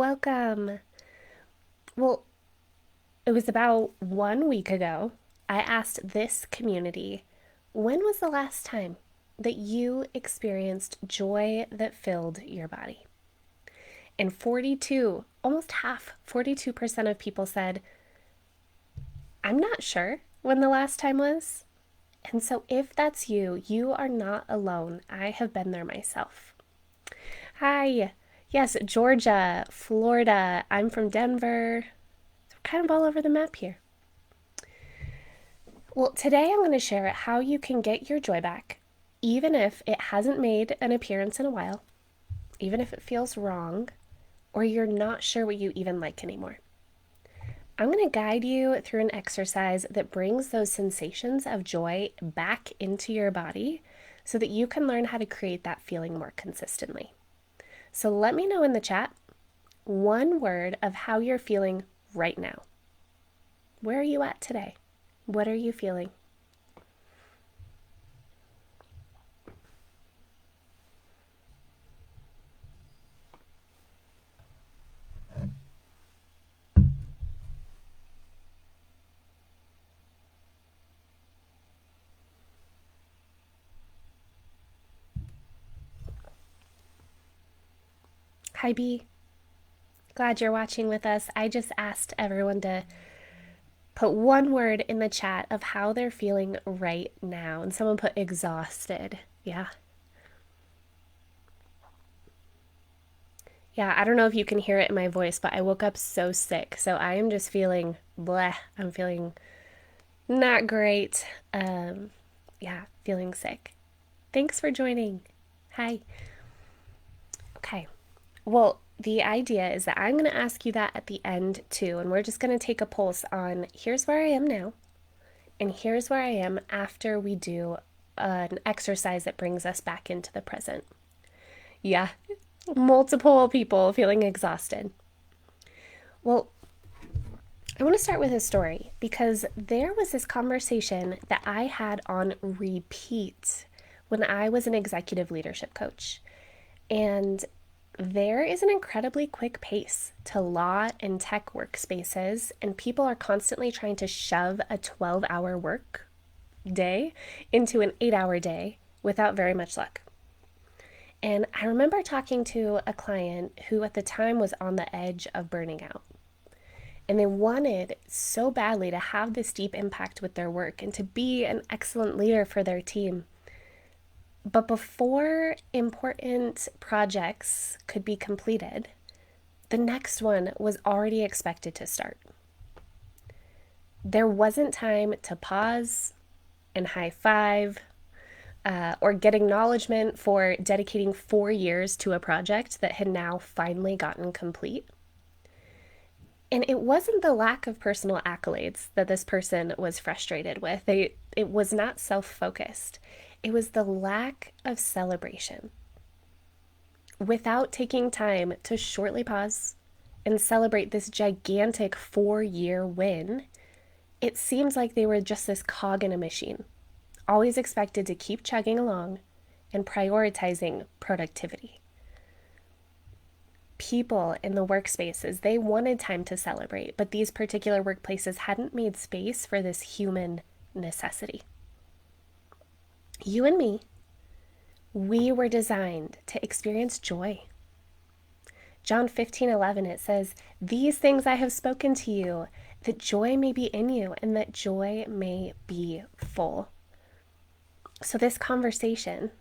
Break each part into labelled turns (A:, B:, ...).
A: Welcome. Well, it was about 1 week ago. I asked this community, when was the last time that you experienced joy that filled your body? And 42, almost half, 42% of people said, I'm not sure when the last time was. And so if that's you, you are not alone. I have been there myself. Hi. Yes, Georgia, Florida. I'm from Denver. So we're kind of all over the map here. Well, today I'm going to share how you can get your joy back, even if it hasn't made an appearance in a while, even if it feels wrong, or you're not sure what you even like anymore. I'm going to guide you through an exercise that brings those sensations of joy back into your body so that you can learn how to create that feeling more consistently. So let me know in the chat one word of how you're feeling right now. Where are you at today? What are you feeling? Hi, B. Glad you're watching with us. I just asked everyone to put one word in the chat of how they're feeling right now. And someone put exhausted. Yeah. Yeah, I don't know if you can hear it in my voice, but I woke up so sick. So I am just feeling bleh. I'm feeling not great. Yeah, feeling sick. Thanks for joining. Hi. Okay. Well, the idea is that I'm going to ask you that at the end too. And we're just going to take a pulse on here's where I am now. And here's where I am after we do an exercise that brings us back into the present. Yeah, multiple people feeling exhausted. Well, I want to start with a story because there was this conversation that I had on repeat when I was an executive leadership coach. And there is an incredibly quick pace to law and tech workspaces, and people are constantly trying to shove a 12-hour work day into an 8-hour day without very much luck. And I remember talking to a client who at the time was on the edge of burning out. And they wanted so badly to have this deep impact with their work and to be an excellent leader for their team. But before important projects could be completed, the next one was already expected to start. There wasn't time to pause and high five or get acknowledgement for dedicating 4 years to a project that had now finally gotten complete. And it wasn't the lack of personal accolades that this person was frustrated with. It was not self-focused. It was the lack of celebration. Without taking time to shortly pause and celebrate this gigantic 4-year win, it seems like they were just this cog in a machine, always expected to keep chugging along and prioritizing productivity. People in the workspaces, they wanted time to celebrate, but these particular workplaces hadn't made space for this human necessity. You and me, we were designed to experience joy. John 15:11, it says, "These things I have spoken to you, that joy may be in you and that joy may be full." So this conversation,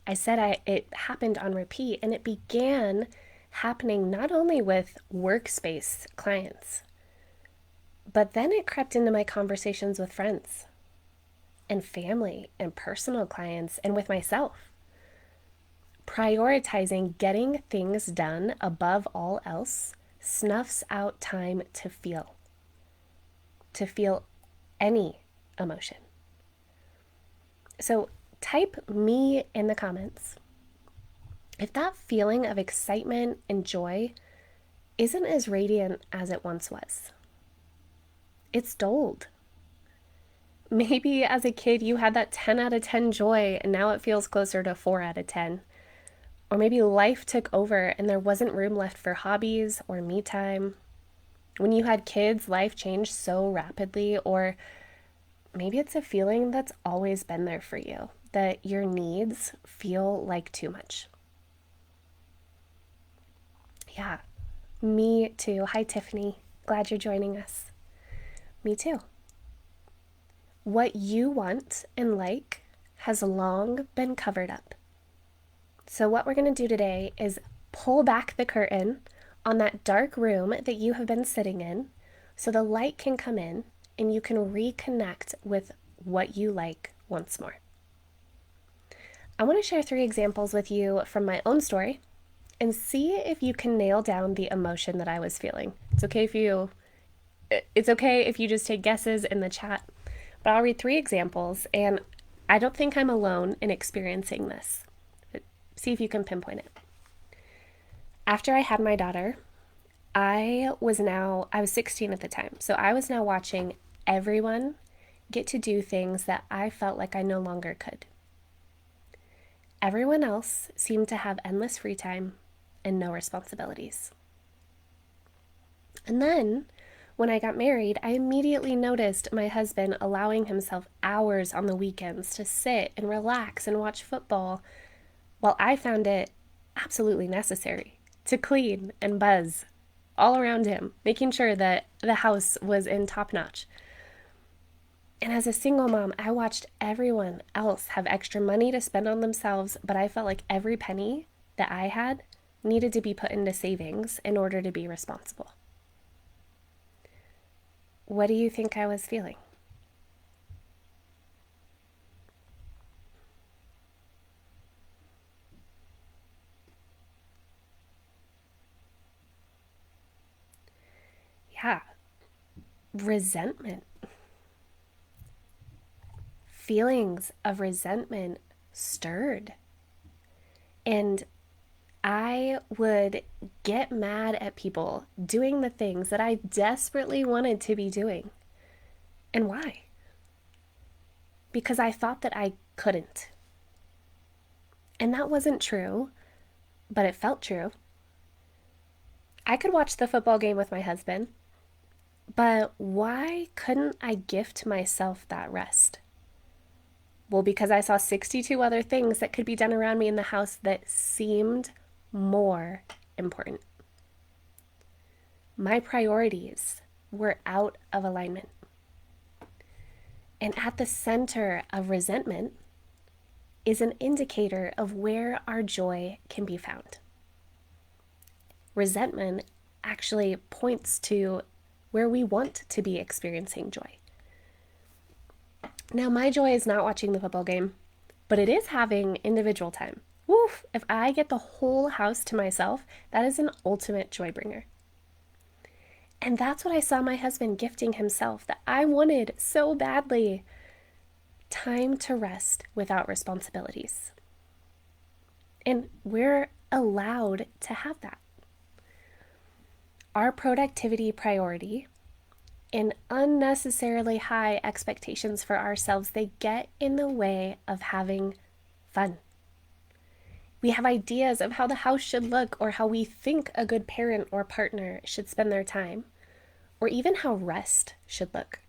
A: it happened on repeat, and it began happening not only with workspace clients, but then it crept into my conversations with friends and family and personal clients and with myself. Prioritizing getting things done above all else snuffs out time to feel any emotion. So type me in the comments if that feeling of excitement and joy isn't as radiant as it once was. It's dulled. Maybe as a kid you had that 10 out of 10 joy and now it feels closer to 4 out of 10. Or maybe life took over and there wasn't room left for hobbies or me time. When you had kids, life changed so rapidly. Or maybe it's a feeling that's always been there for you, that your needs feel like too much. Yeah, me too. Hi, Tiffany. Glad you're joining us. Me too. What you want and like has long been covered up. So, what we're going to do today is pull back the curtain on that dark room that you have been sitting in so the light can come in and you can reconnect with what you like once more. I want to share 3 examples with you from my own story and see if you can nail down the emotion that I was feeling. It's okay if you just take guesses in the chat, but I'll read 3 examples and I don't think I'm alone in experiencing this. See if you can pinpoint it. After I had my daughter, I was 16 at the time. So I was now watching everyone get to do things that I felt like I no longer could. Everyone else seemed to have endless free time and no responsibilities. And then when I got married, I immediately noticed my husband allowing himself hours on the weekends to sit and relax and watch football, while I found it absolutely necessary to clean and buzz all around him, making sure that the house was in top notch. And as a single mom, I watched everyone else have extra money to spend on themselves, but I felt like every penny that I had needed to be put into savings in order to be responsible. What do you think I was feeling? Yeah, resentment. Feelings of resentment stirred. And I would get mad at people doing the things that I desperately wanted to be doing. And why? Because I thought that I couldn't. And that wasn't true, but it felt true. I could watch the football game with my husband, but why couldn't I gift myself that rest? Well, because I saw 62 other things that could be done around me in the house that seemed more important. My priorities were out of alignment. And at the center of resentment is an indicator of where our joy can be found. Resentment actually points to where we want to be experiencing joy. Now, my joy is not watching the football game, but it is having individual time. Woof! If I get the whole house to myself, that is an ultimate joy bringer. And that's what I saw my husband gifting himself, that I wanted so badly. Time to rest without responsibilities. And we're allowed to have that. Our productivity priority and unnecessarily high expectations for ourselves, they get in the way of having fun. We have ideas of how the house should look or how we think a good parent or partner should spend their time, or even how rest should look.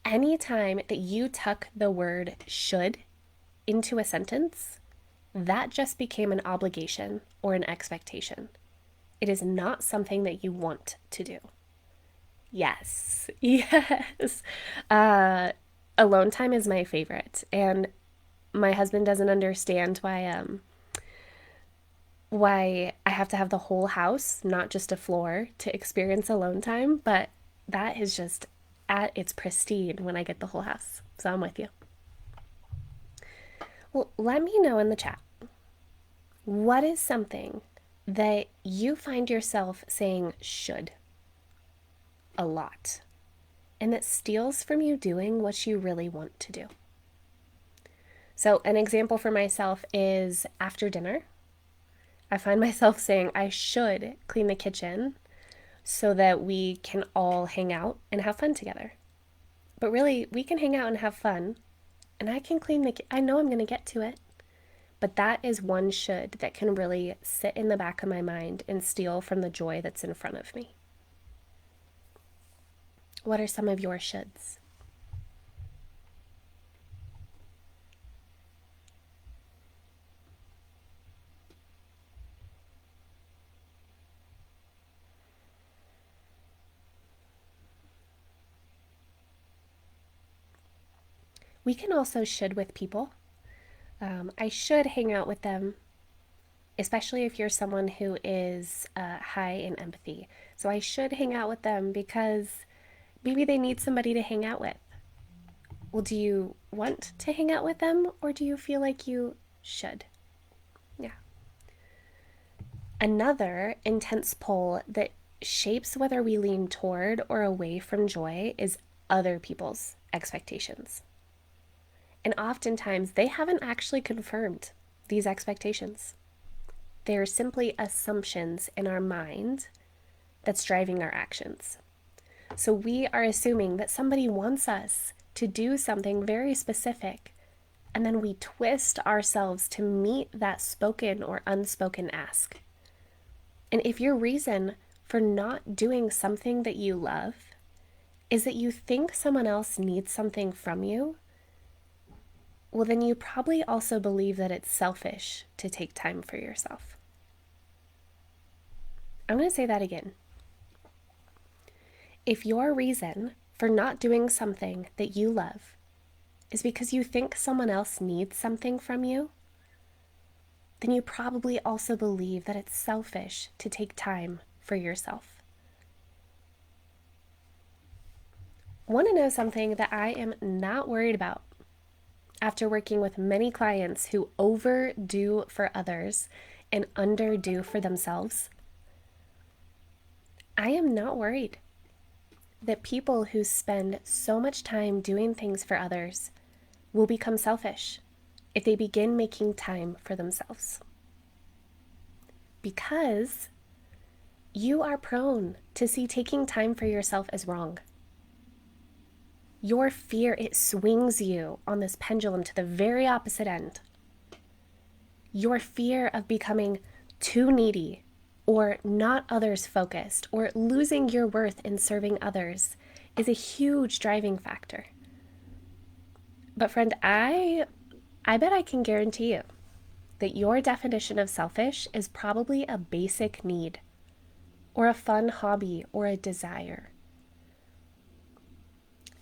A: Anytime that you tuck the word should into a sentence, that just became an obligation or an expectation. It is not something that you want to do. Yes, yes. Alone time is my favorite, and my husband doesn't understand why I have to have the whole house, not just a floor, to experience alone time, but that is just at its pristine when I get the whole house. So I'm with you. Well, let me know in the chat. What is something that you find yourself saying should a lot and that steals from you doing what you really want to do? So an example for myself is after dinner, I find myself saying I should clean the kitchen so that we can all hang out and have fun together. But really, we can hang out and have fun, and I can clean I know I'm going to get to it, But that is one should that can really sit in the back of my mind and steal from the joy that's in front of me. What are some of your shoulds? We can also should with people. I should hang out with them, especially if you're someone who is high in empathy. So I should hang out with them because maybe they need somebody to hang out with. Well, do you want to hang out with them or do you feel like you should? Yeah. Another intense pull that shapes whether we lean toward or away from joy is other people's expectations. And oftentimes, they haven't actually confirmed these expectations. They are simply assumptions in our mind that's driving our actions. So we are assuming that somebody wants us to do something very specific, and then we twist ourselves to meet that spoken or unspoken ask. And if your reason for not doing something that you love is that you think someone else needs something from you, well, then you probably also believe that it's selfish to take time for yourself. I'm going to say that again. If your reason for not doing something that you love is because you think someone else needs something from you, then you probably also believe that it's selfish to take time for yourself. Want to know something that I am not worried about? After working with many clients who overdo for others and underdo for themselves, I am not worried that people who spend so much time doing things for others will become selfish if they begin making time for themselves. Because you are prone to see taking time for yourself as wrong. Your fear, it swings you on this pendulum to the very opposite end. Your fear of becoming too needy or not others focused or losing your worth in serving others is a huge driving factor. But friend, I bet I can guarantee you that your definition of selfish is probably a basic need or a fun hobby or a desire.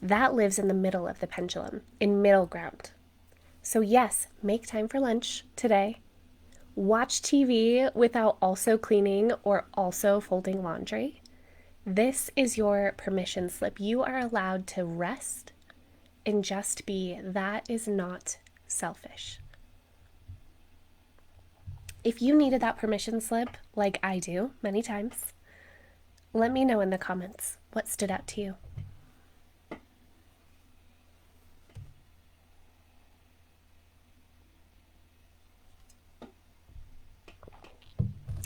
A: That lives in the middle of the pendulum, in middle ground. So yes, make time for lunch today. Watch TV without also cleaning or also folding laundry. This is your permission slip. You are allowed to rest and just be. That is not selfish. If you needed that permission slip, like I do many times, let me know in the comments what stood out to you.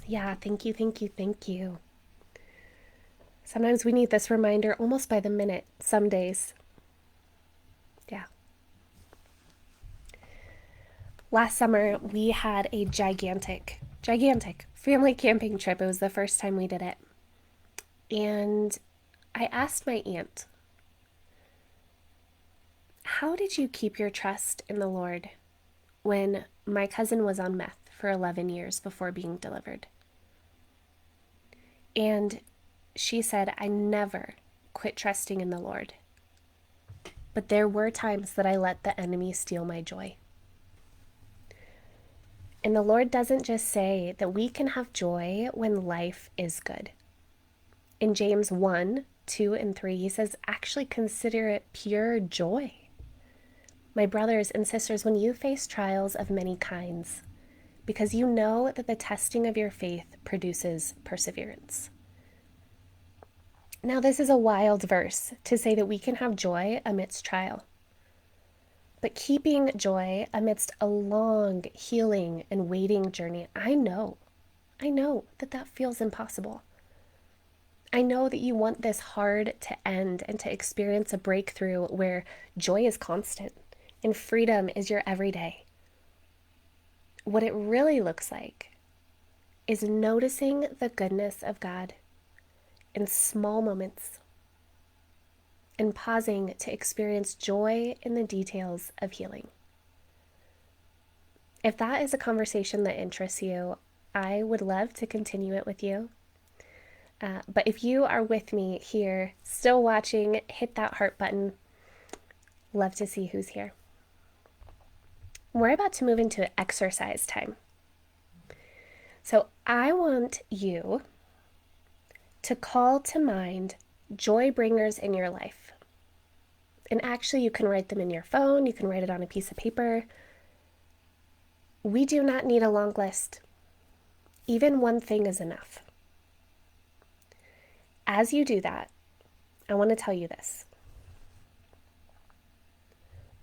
A: Yeah, thank you, thank you, thank you. Sometimes we need this reminder almost by the minute, some days. Yeah. Last summer, we had a gigantic family camping trip. It was the first time we did it. And I asked my aunt, how did you keep your trust in the Lord when my cousin was on meth for 11 years before being delivered? And she said, I never quit trusting in the Lord. But there were times that I let the enemy steal my joy. And the Lord doesn't just say that we can have joy when life is good. In James 1, 2, and 3, he says, actually consider it pure joy. My brothers and sisters, when you face trials of many kinds, because you know that the testing of your faith produces perseverance. Now, this is a wild verse to say that we can have joy amidst trial. But keeping joy amidst a long healing and waiting journey, I know that that feels impossible. I know that you want this hard to end and to experience a breakthrough where joy is constant and freedom is your everyday. What it really looks like is noticing the goodness of God in small moments and pausing to experience joy in the details of healing. If that is a conversation that interests you, I would love to continue it with you. But if you are with me here, still watching, hit that heart button. Love to see who's here. We're about to move into exercise time. So I want you to call to mind joy bringers in your life. And actually, you can write them in your phone, you can write it on a piece of paper. We do not need a long list. Even one thing is enough. As you do that, I want to tell you this.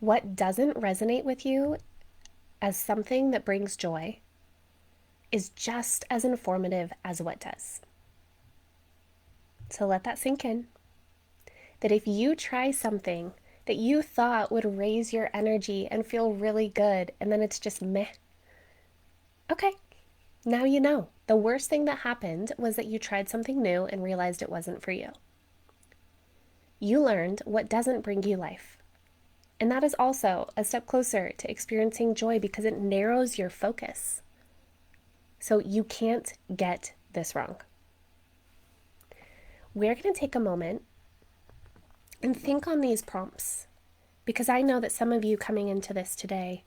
A: What doesn't resonate with you as something that brings joy is just as informative as what does. So let that sink in. That if you try something that you thought would raise your energy and feel really good, and then it's just meh, okay, now you know. The worst thing that happened was that you tried something new and realized it wasn't for you. You learned what doesn't bring you life. And that is also a step closer to experiencing joy because it narrows your focus. So you can't get this wrong. We're going to take a moment and think on these prompts because I know that some of you coming into this today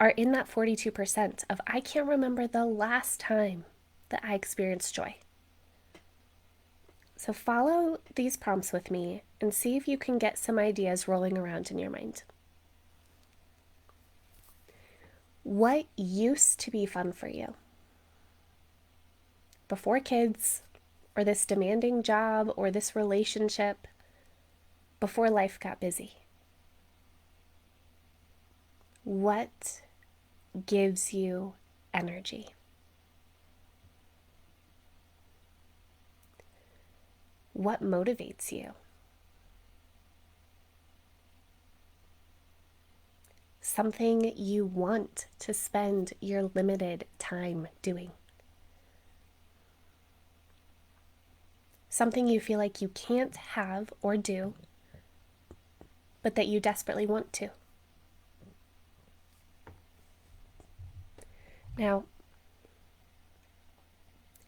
A: are in that 42% of I can't remember the last time that I experienced joy. So follow these prompts with me and see if you can get some ideas rolling around in your mind. What used to be fun for you? Before kids, or this demanding job, or this relationship, before life got busy? What gives you energy? What motivates you? Something you want to spend your limited time doing. Something you feel like you can't have or do, but that you desperately want to. Now,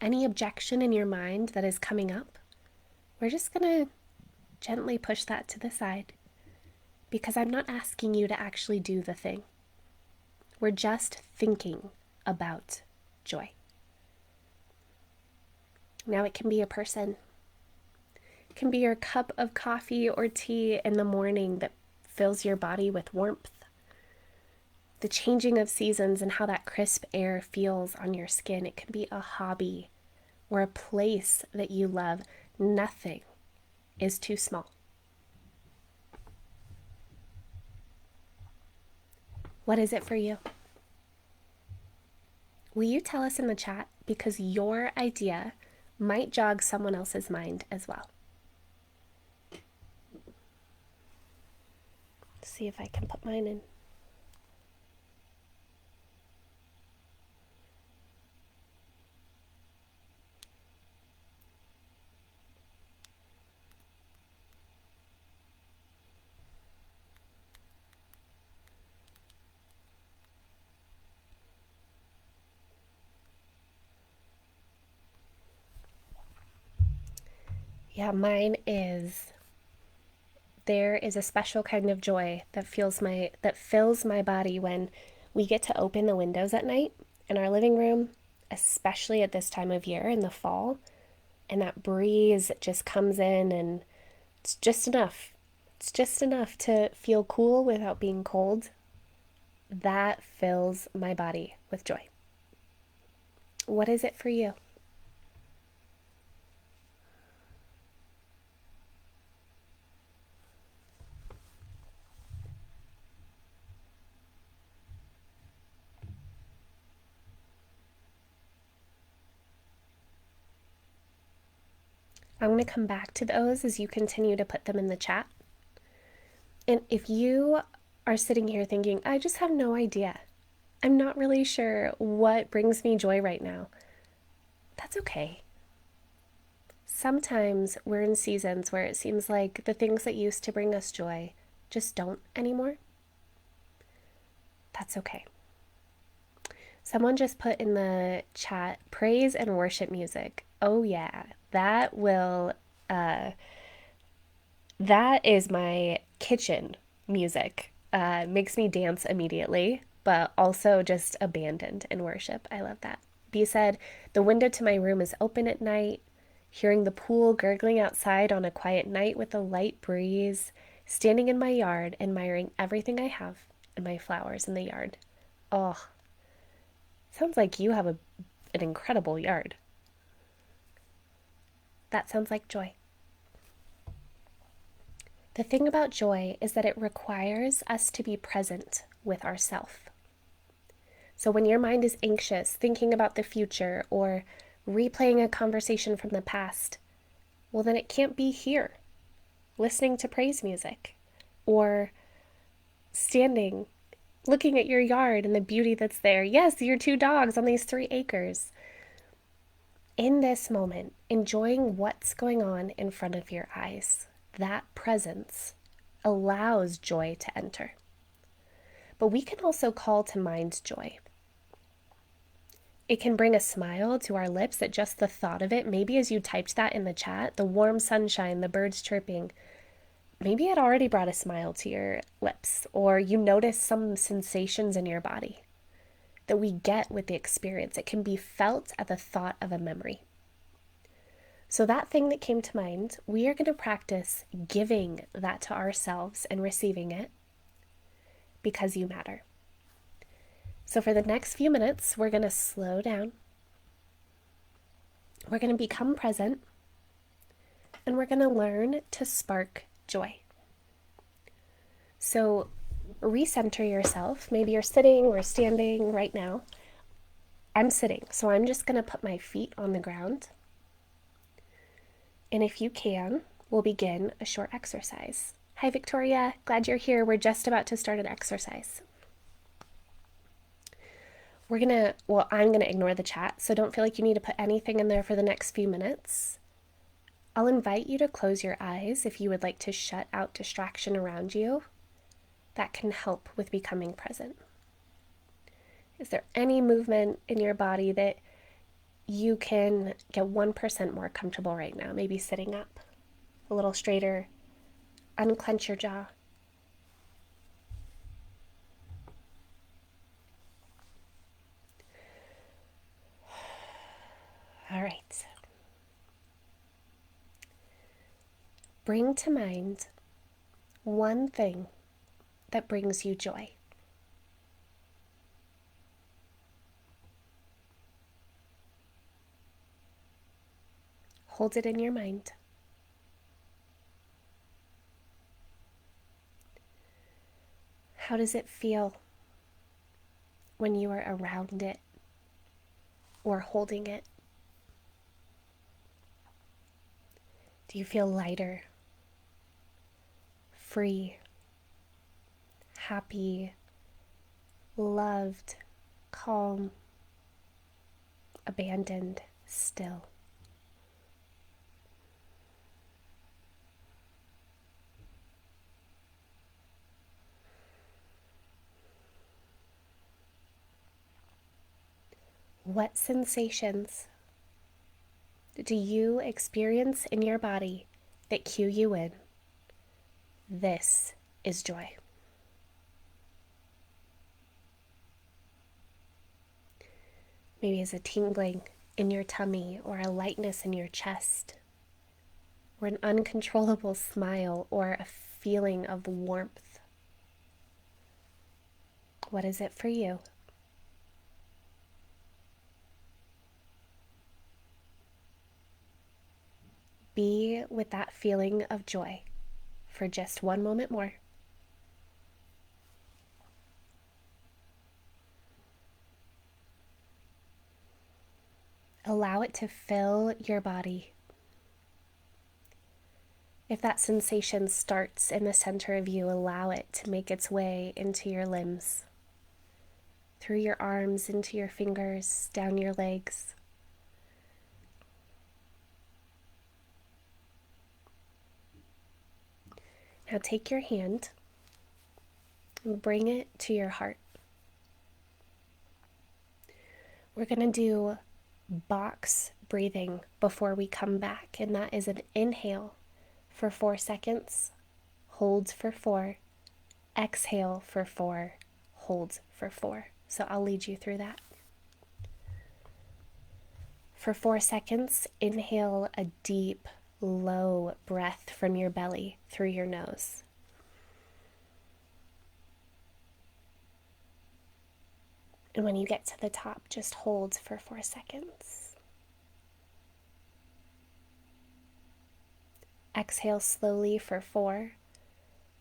A: any objection in your mind that is coming up, we're just going to gently push that to the side because I'm not asking you to actually do the thing. We're just thinking about joy. Now it can be a person. It can be your cup of coffee or tea in the morning that fills your body with warmth. The changing of seasons and how that crisp air feels on your skin. It can be a hobby or a place that you love. Nothing is too small. What is it for you? Will you tell us in the chat? Because your idea might jog someone else's mind as well. See if I can put mine in. Yeah, mine is there is a special kind of joy that fills my body when we get to open the windows at night in our living room, especially at this time of year in the fall, and that breeze just comes in and it's just enough. It's just enough to feel cool without being cold. That fills my body with joy. What is it for you? I'm going to come back to those as you continue to put them in the chat. And if you are sitting here thinking, I just have no idea, I'm not really sure what brings me joy right now. That's okay. Sometimes we're in seasons where it seems like the things that used to bring us joy just don't anymore. That's okay. Someone just put in the chat praise and worship music. Oh, yeah. Uh, that is my kitchen music. Makes me dance immediately, but also just abandoned in worship. I love that. B said, the window to my room is open at night, hearing the pool gurgling outside on a quiet night with a light breeze, standing in my yard, admiring everything I have and my flowers in the yard. Oh, sounds like you have an incredible yard. That sounds like joy. The thing about joy is that it requires us to be present with ourself. So when your mind is anxious, thinking about the future, or replaying a conversation from the past, well, then it can't be here, listening to praise music, or standing, looking at your yard and the beauty that's there. Yes, your 2 dogs on these 3 acres. In this moment, enjoying what's going on in front of your eyes. That presence allows joy to enter. But we can also call to mind joy. It can bring a smile to our lips at just the thought of it. Maybe as you typed that in the chat, the warm sunshine, the birds chirping, maybe it already brought a smile to your lips, or you notice some sensations in your body that we get with the experience. It can be felt at the thought of a memory. So, that thing that came to mind, we are going to practice giving that to ourselves and receiving it because you matter. So, for the next few minutes, we're going to slow down. We're going to become present, and we're going to learn to spark joy. So, recenter yourself. Maybe you're sitting or standing right now. I'm sitting, so I'm just going to put my feet on the ground. And if you can, we'll begin a short exercise. Hi, Victoria. Glad you're here. We're just about to start an exercise. I'm going to ignore the chat, so don't feel like you need to put anything in there for the next few minutes. I'll invite you to close your eyes if you would like to shut out distraction around you. That can help with becoming present. Is there any movement in your body that you can get 1% more comfortable right now? Maybe sitting up a little straighter, unclench your jaw. All right. Bring to mind one thing that brings you joy. Hold it in your mind. How does it feel when you are around it or holding it? Do you feel lighter, free, happy, loved, calm, abandoned, still? What sensations do you experience in your body that cue you in? This is joy. Maybe it's a tingling in your tummy, or a lightness in your chest, or an uncontrollable smile, or a feeling of warmth. What is it for you? Be with that feeling of joy for just one moment more. Allow it to fill your body. If that sensation starts in the center of you, allow it to make its way into your limbs, through your arms, into your fingers, down your legs. Now take your hand and bring it to your heart. We're going to do box breathing before we come back, and that is an inhale for 4 seconds, hold for 4, exhale for 4, hold for 4. So I'll lead you through that. For 4 seconds, inhale a deep, low breath from your belly through your nose. And when you get to the top, just hold for 4 seconds. Exhale slowly for 4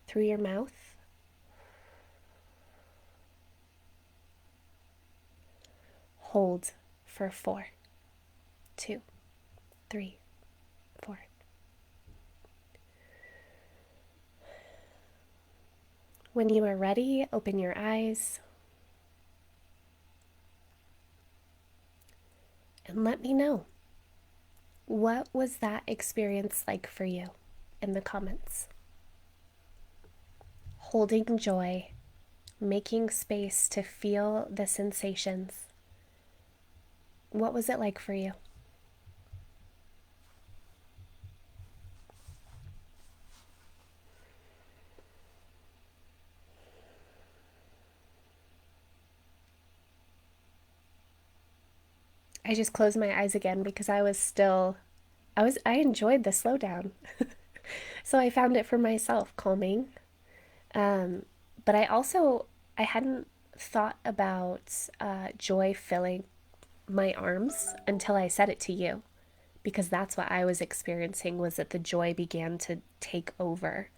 A: through your mouth. Hold for 4, 2, 3, 4. When you are ready, open your eyes and let me know, what was that experience like for you in the comments? Holding joy, making space to feel the sensations. What was it like for you? I just closed my eyes again because I enjoyed the slowdown. So I found it for myself calming. But I hadn't thought about joy filling my arms until I said it to you, because that's what I was experiencing, was that the joy began to take over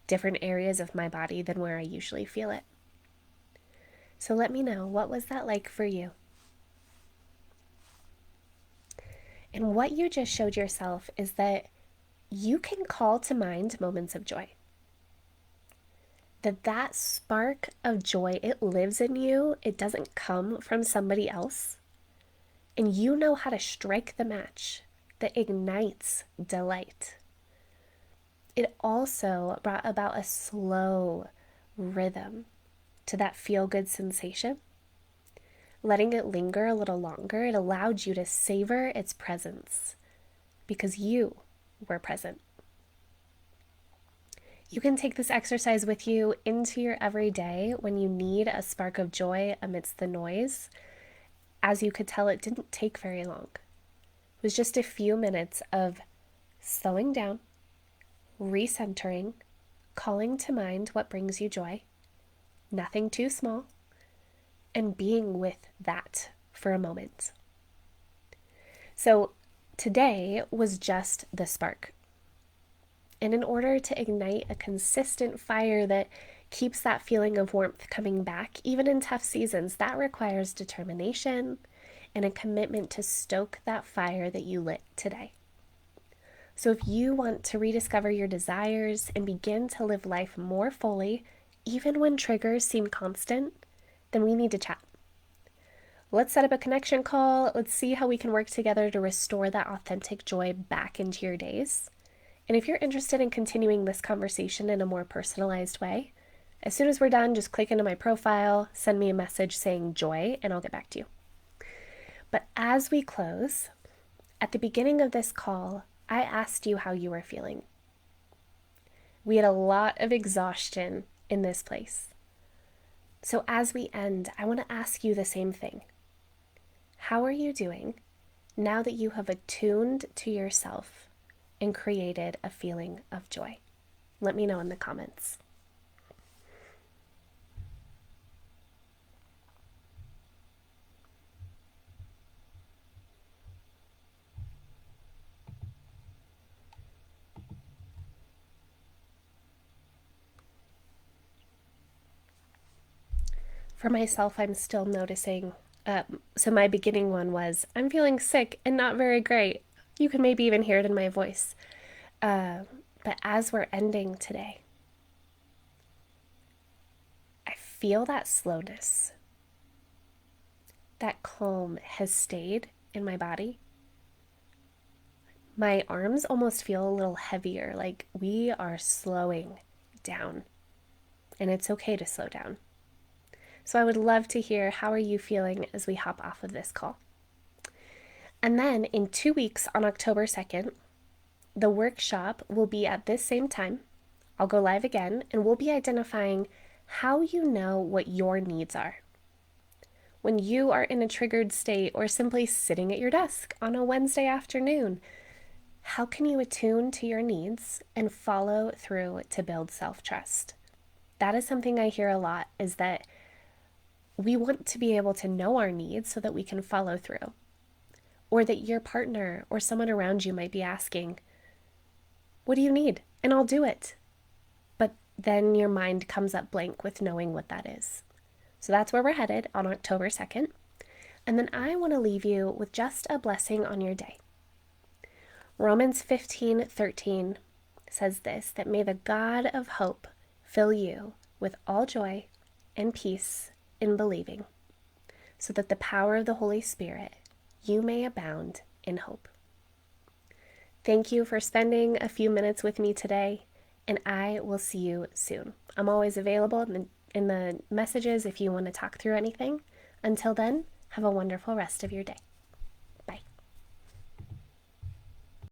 A: different areas of my body than where I usually feel it. So let me know, what was that like for you? And what you just showed yourself is that you can call to mind moments of joy. That spark of joy, it lives in you. It doesn't come from somebody else. And you know how to strike the match that ignites delight. It also brought about a slow rhythm to that feel-good sensation. Letting it linger a little longer, it allowed you to savor its presence because you were present. You can take this exercise with you into your everyday when you need a spark of joy amidst the noise. As you could tell, it didn't take very long. It was just a few minutes of slowing down, recentering, calling to mind what brings you joy, nothing too small, and being with that for a moment. So today was just the spark. And in order to ignite a consistent fire that keeps that feeling of warmth coming back, even in tough seasons, that requires determination and a commitment to stoke that fire that you lit today. So if you want to rediscover your desires and begin to live life more fully, even when triggers seem constant, then we need to chat. Let's set up a connection call. Let's see how we can work together to restore that authentic joy back into your days. And if you're interested in continuing this conversation in a more personalized way, as soon as we're done, just click into my profile, send me a message saying joy, and I'll get back to you. But as we close, at the beginning of this call, I asked you how you were feeling. We had a lot of exhaustion in this place. So as we end, I want to ask you the same thing. How are you doing now that you have attuned to yourself and created a feeling of joy? Let me know in the comments. For myself, I'm still noticing. So my beginning one was, I'm feeling sick and not very great. You can maybe even hear it in my voice. But as we're ending today, I feel that slowness. that calm has stayed in my body. My arms almost feel a little heavier, like we are slowing down, and it's okay to slow down. So I would love to hear, how are you feeling as we hop off of this call? And then in 2 weeks on October 2nd, the workshop will be at this same time. I'll go live again, and we'll be identifying how you know what your needs are. When you are in a triggered state or simply sitting at your desk on a Wednesday afternoon, how can you attune to your needs and follow through to build self-trust? That is something I hear a lot, is that we want to be able to know our needs so that we can follow through. Or that your partner or someone around you might be asking, what do you need? And I'll do it. But then your mind comes up blank with knowing what that is. So that's where we're headed on October 2nd. And then I want to leave you with just a blessing on your day. Romans 15:13 says this, that may the God of hope fill you with all joy and peace in believing, so that the power of the Holy Spirit you may abound in hope. Thank you for spending a few minutes with me today, and I will see you soon. I'm always available in the messages if you want to talk through anything. Until then, have a wonderful rest of your day.